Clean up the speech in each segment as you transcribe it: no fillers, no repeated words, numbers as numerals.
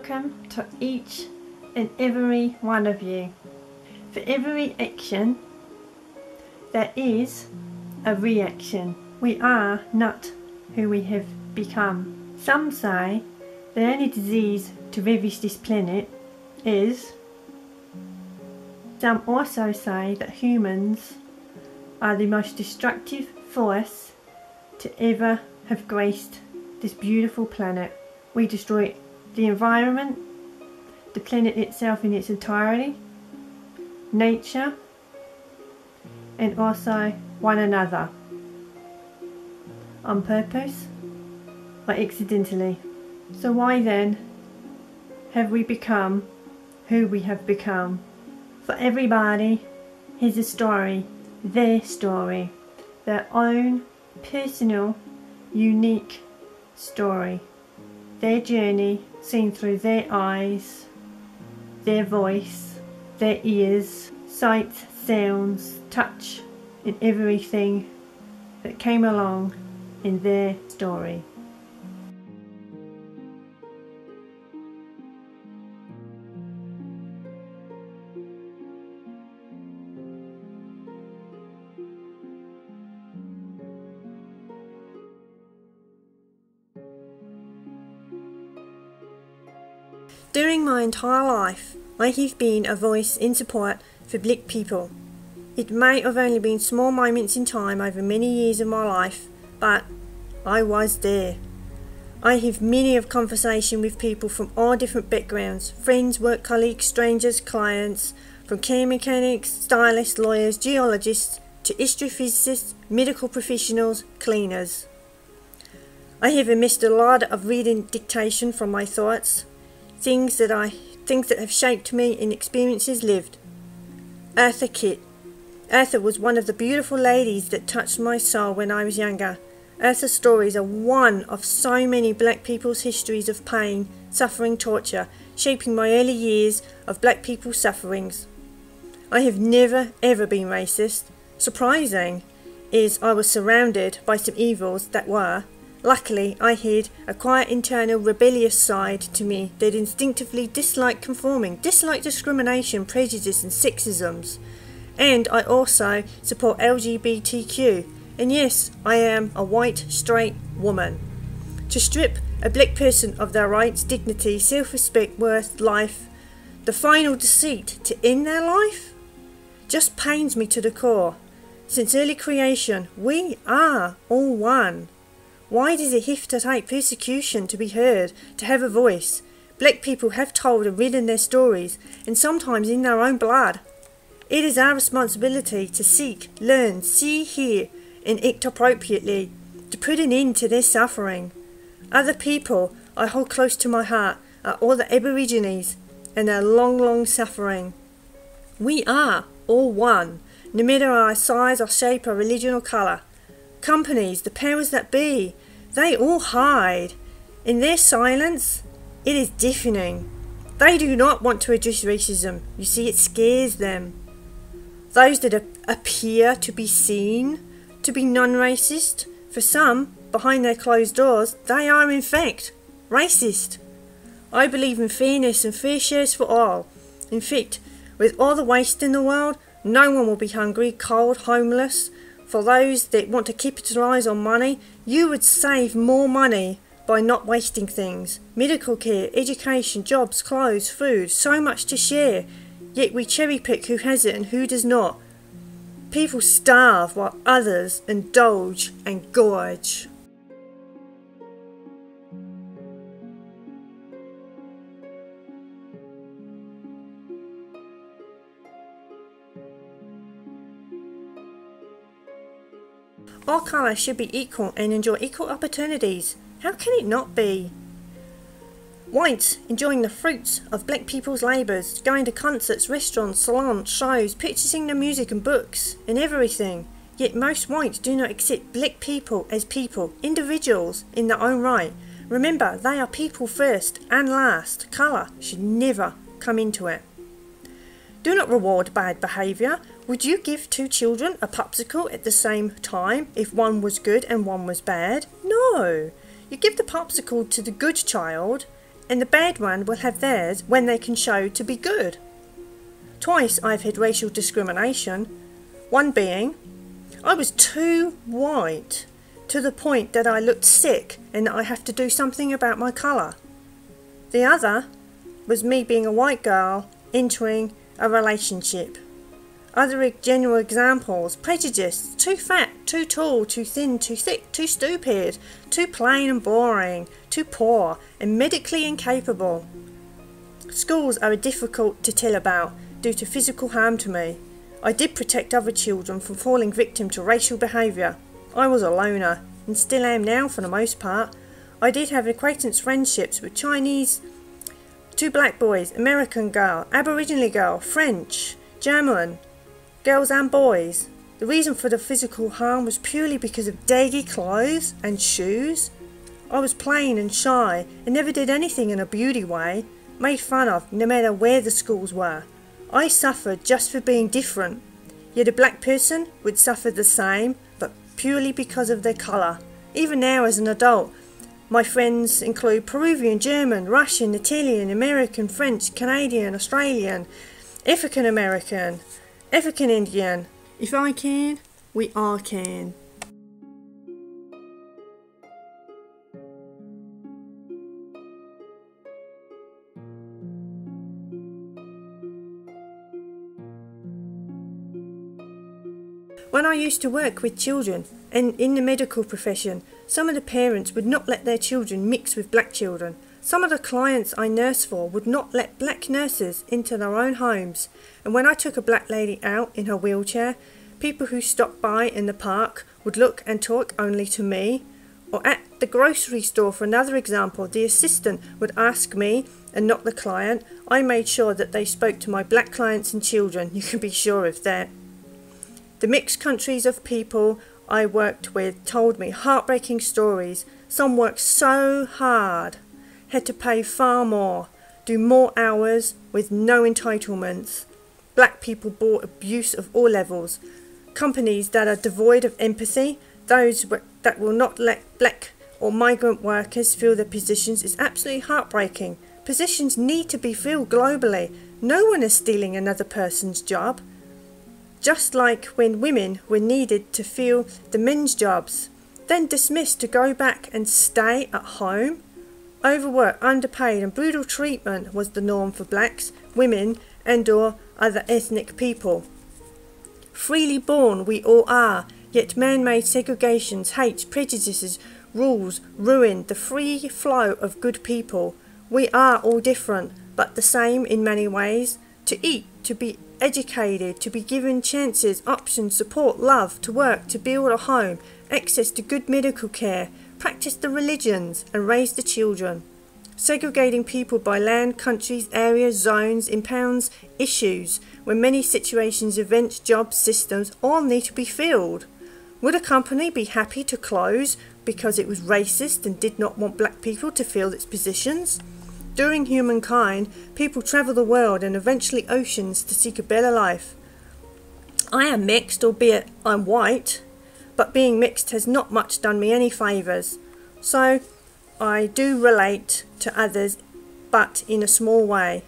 welcome to each and every one of you. For every action, there is a reaction. We are not who we have become. Some say the only disease to ravage this planet is. Some also say that humans are the most destructive force to ever have graced this beautiful planet. We destroy the environment, the planet itself in its entirety, nature, and also one another, on purpose or accidentally. So why then have we become who we have become? For everybody has a story, their own personal, unique story, their journey seen through their eyes, their voice, their ears, sight, sounds, touch, and everything that came along in their story. During my entire life, I have been a voice in support for black people. It may have only been small moments in time over many years of my life, but I was there. I have many of conversation with people from all different backgrounds, friends, work colleagues, strangers, clients, from care mechanics, stylists, lawyers, geologists, to astrophysicists, medical professionals, cleaners. I have amassed a lot of reading dictation from my thoughts, things that have shaped me in experiences lived. Eartha Kitt. Eartha was one of the beautiful ladies that touched my soul when I was younger. Eartha's stories are one of so many black people's histories of pain, suffering, torture, shaping my early years of black people's sufferings. I have never ever been racist. Surprising is I was surrounded by some evils that were. Luckily, I had a quiet internal rebellious side to me that instinctively disliked conforming, disliked discrimination, prejudice and sexisms. And I also support LGBTQ. And yes, I am a white, straight woman. To strip a black person of their rights, dignity, self-respect, worth, life, the final deceit to end their life, just pains me to the core. Since early creation, we are all one. Why does it have to take persecution to be heard, to have a voice? Black people have told and written their stories, and sometimes in their own blood. It is our responsibility to seek, learn, see, hear, and act appropriately, to put an end to their suffering. Other people I hold close to my heart are all the Aborigines and their long, long suffering. We are all one, no matter our size or shape or religion or colour. Companies, the powers that be, they all hide. In their silence, it is deafening. They do not want to address racism. You see, it scares them. Those that appear to be seen to be non-racist, for some, behind their closed doors, they are in fact racist. I believe in fairness and fair shares for all. In fact, with all the waste in the world, no one will be hungry, cold, homeless. For those that want to capitalise on money, you would save more money by not wasting things. Medical care, education, jobs, clothes, food, so much to share. Yet we cherry pick who has it and who does not. People starve while others indulge and gorge. All colours should be equal and enjoy equal opportunities. How can it not be? Whites enjoying the fruits of black people's labours, going to concerts, restaurants, salons, shows, purchasing the music and books and everything. Yet most whites do not accept black people as people, individuals in their own right. Remember, they are people first and last. Colour should never come into it. Do not reward bad behaviour. Would you give two children a popsicle at the same time if one was good and one was bad? No. You give the popsicle to the good child and the bad one will have theirs when they can show to be good. Twice I've had racial discrimination, one being I was too white to the point that I looked sick and I have to do something about my colour. The other was me being a white girl entering a relationship. Other general examples: prejudice, too fat, too tall, too thin, too thick, too stupid, too plain and boring, too poor and medically incapable. Schools are difficult to tell about due to physical harm to me. I did protect other children from falling victim to racial behaviour. I was a loner, and still am now for the most part. I did have acquaintance friendships with Chinese, 2 black boys, American girl, Aboriginal girl, French, German, girls and boys. The reason for the physical harm was purely because of daggy clothes and shoes. I was plain and shy and never did anything in a beauty way, made fun of no matter where the schools were. I suffered just for being different, yet a black person would suffer the same, but purely because of their colour. Even now as an adult, my friends include Peruvian, German, Russian, Italian, American, French, Canadian, Australian, African American, African Indian. If I can, we all can. When I used to work with children and in the medical profession, some of the parents would not let their children mix with black children. Some of the clients I nursed for would not let black nurses into their own homes. And when I took a black lady out in her wheelchair, people who stopped by in the park would look and talk only to me. Or at the grocery store, for another example, the assistant would ask me and not the client. I made sure that they spoke to my black clients and children, you can be sure of that. The mixed countries of people I worked with told me heartbreaking stories. Some worked so hard, had to pay far more, do more hours with no entitlements. Black people bore abuse of all levels. Companies that are devoid of empathy, those that will not let black or migrant workers fill their positions, is absolutely heartbreaking. Positions need to be filled globally. No one is stealing another person's job. Just like when women were needed to fill the men's jobs, then dismissed to go back and stay at home. Overwork, underpaid and brutal treatment was the norm for blacks, women and or other ethnic people. Freely born we all are, yet man-made segregations, hates, prejudices, rules ruin the free flow of good people. We are all different, but the same in many ways. To eat, to be educated, to be given chances, options, support, love, to work, to build a home, access to good medical care, practice the religions and raise the children. Segregating people by land, countries, areas, zones, impounds issues when many situations, events, jobs, systems all need to be filled. Would a company be happy to close because it was racist and did not want black people to fill its positions? During humankind, people travel the world and eventually oceans to seek a better life. I am mixed, albeit I'm white, but being mixed has not much done me any favours. So I do relate to others, but in a small way.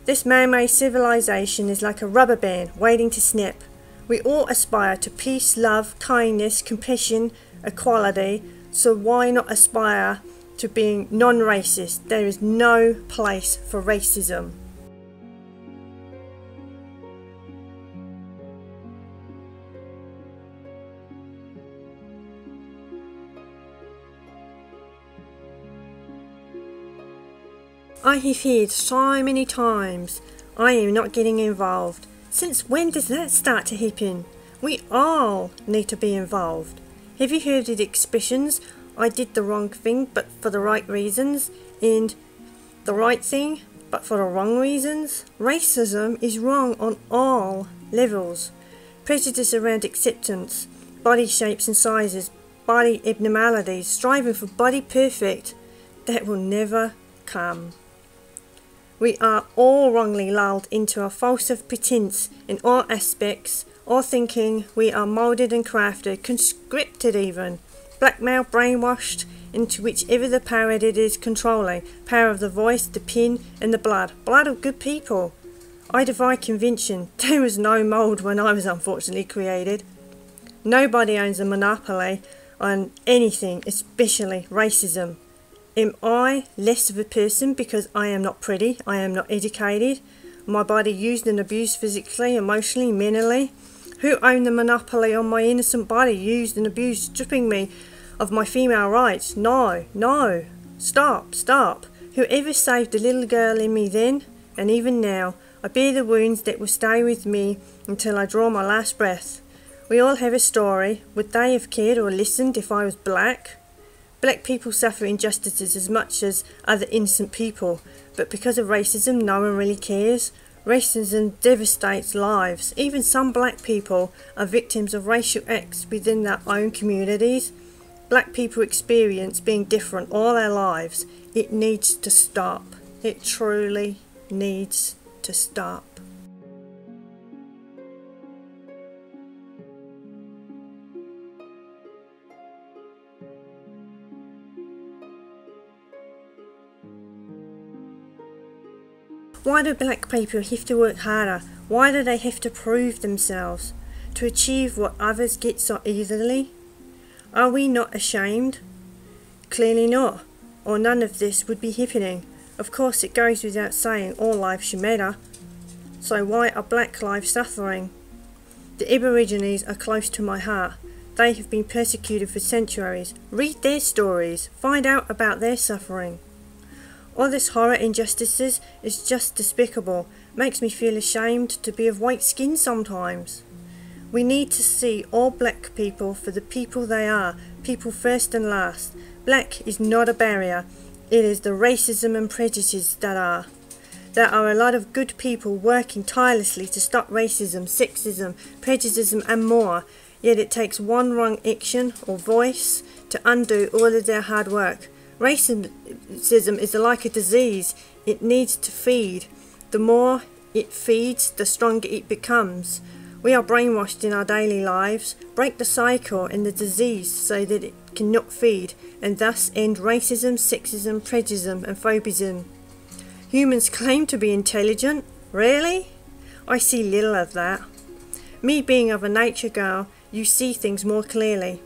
This man-made civilization is like a rubber band waiting to snap. We all aspire to peace, love, kindness, compassion, equality, so why not aspire to being non-racist? There is no place for racism. I have heard so many times, I am not getting involved. Since when does that start to happen? We all need to be involved. Have you heard the expressions, I did the wrong thing but for the right reasons, and the right thing but for the wrong reasons? Racism is wrong on all levels. Prejudice around acceptance, body shapes and sizes, body abnormalities, striving for body perfect, that will never come. We are all wrongly lulled into a false of pretense in all aspects, all thinking we are moulded and crafted, conscripted even, blackmailed, brainwashed into whichever the power it is controlling, power of the voice, the pen, and the blood of good people. I defy convention. There was no mould when I was unfortunately created. Nobody owns a monopoly on anything, especially racism. Am I less of a person because I am not pretty, I am not educated, my body used and abused physically, emotionally, mentally? Who owned the monopoly on my innocent body, used and abused, stripping me of my female rights? No, no. Stop. Whoever saved the little girl in me then, and even now, I bear the wounds that will stay with me until I draw my last breath. We all have a story. Would they have cared or listened if I was black? Black people suffer injustices as much as other innocent people, but because of racism, no one really cares. Racism devastates lives. Even some black people are victims of racial acts within their own communities. Black people experience being different all their lives. It needs to stop. It truly needs to stop. Why do black people have to work harder? Why do they have to prove themselves to achieve what others get so easily? Are we not ashamed? Clearly not, or none of this would be happening. Of course, it goes without saying all lives should matter. So why are black lives suffering? The Aborigines are close to my heart. They have been persecuted for centuries. Read their stories. Find out about their suffering. All this horror injustices is just despicable. Makes me feel ashamed to be of white skin sometimes. We need to see all black people for the people they are, people first and last. Black is not a barrier. It is the racism and prejudices that are. There are a lot of good people working tirelessly to stop racism, sexism, prejudice and more, yet it takes one wrong action or voice to undo all of their hard work. Racism is like a disease. It needs to feed. The more it feeds, the stronger it becomes. We are brainwashed in our daily lives. Break the cycle and the disease so that it cannot feed, and thus end racism, sexism, prejudice and phobism. Humans claim to be intelligent. Really? I see little of that. Me being of a nature girl, you see things more clearly.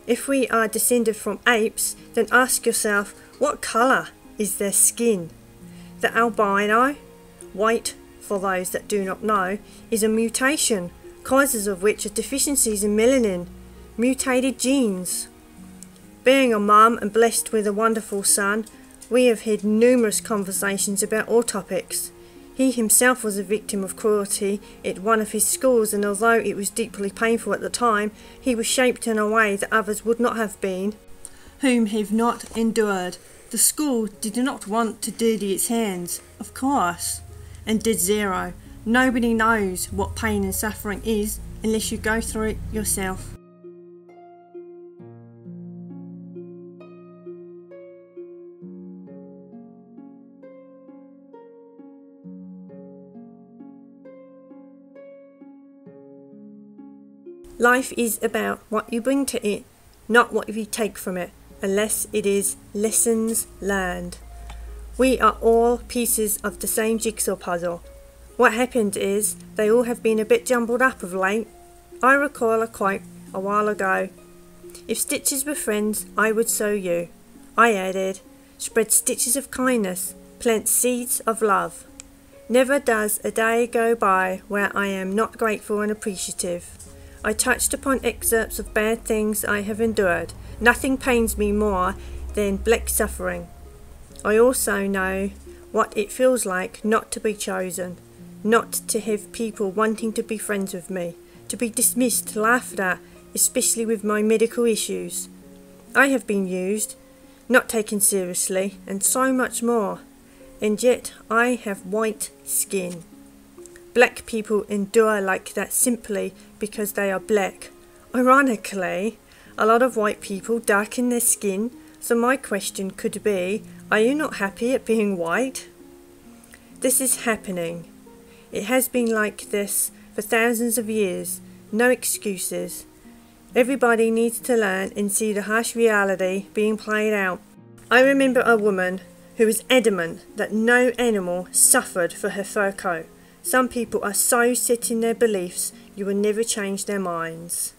If we are descended from apes, then ask yourself, what colour is their skin? The albino, white for those that do not know, is a mutation, causes of which are deficiencies in melanin, mutated genes. Being a mum and blessed with a wonderful son, we have had numerous conversations about all topics. He himself was a victim of cruelty at one of his schools, and although it was deeply painful at the time, he was shaped in a way that others would not have been, whom have not endured. The school did not want to dirty its hands, of course, and did zero. Nobody knows what pain and suffering is unless you go through it yourself. Life is about what you bring to it, not what you take from it, unless it is lessons learned. We are all pieces of the same jigsaw puzzle. What happened is they all have been a bit jumbled up of late. I recall a quote a while ago. If stitches were friends, I would sew you. I added, spread stitches of kindness, plant seeds of love. Never does a day go by where I am not grateful and appreciative. I touched upon excerpts of bad things I have endured. Nothing pains me more than black suffering. I also know what it feels like not to be chosen, not to have people wanting to be friends with me, to be dismissed, laughed at, especially with my medical issues. I have been used, not taken seriously, and so much more. And yet I have white skin. Black people endure like that simply because they are black. Ironically, a lot of white people darken their skin, so my question could be, are you not happy at being white? This is happening. It has been like this for thousands of years. No excuses. Everybody needs to learn and see the harsh reality being played out. I remember a woman who was adamant that no animal suffered for her fur coat. Some people are so set in their beliefs you will never change their minds.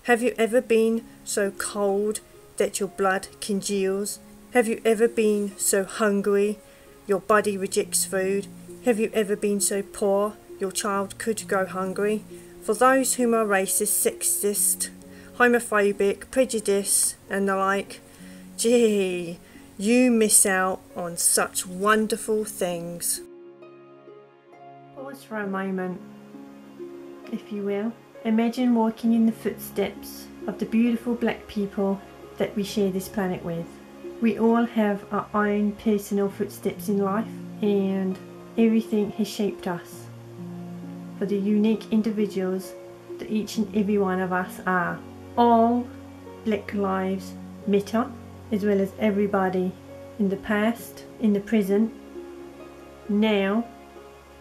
Have you ever been so cold that your blood congeals? Have you ever been so hungry your body rejects food? Have you ever been so poor your child could go hungry? For those whom are racist, sexist, homophobic, prejudiced and the like, gee, you miss out on such wonderful things. Pause for a moment, if you will. Imagine walking in the footsteps of the beautiful black people that we share this planet with. We all have our own personal footsteps in life, and everything has shaped us for the unique individuals that each and every one of us are. All black lives matter, as well as everybody in the past, in the present, now,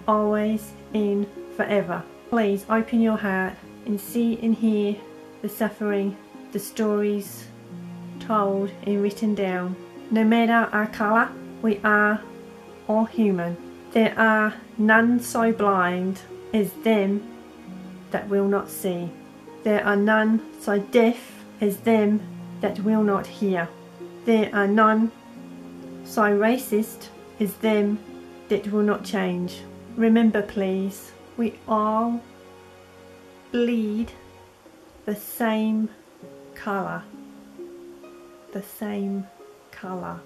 always, and forever. Please open your heart and see and hear the suffering, the stories told and written down. No matter our colour, we are all human. There are none so blind as them that will not see. There are none so deaf as them that will not hear. There are none so racist as them that will not change. Remember please, we all bleed the same colour. The same colour.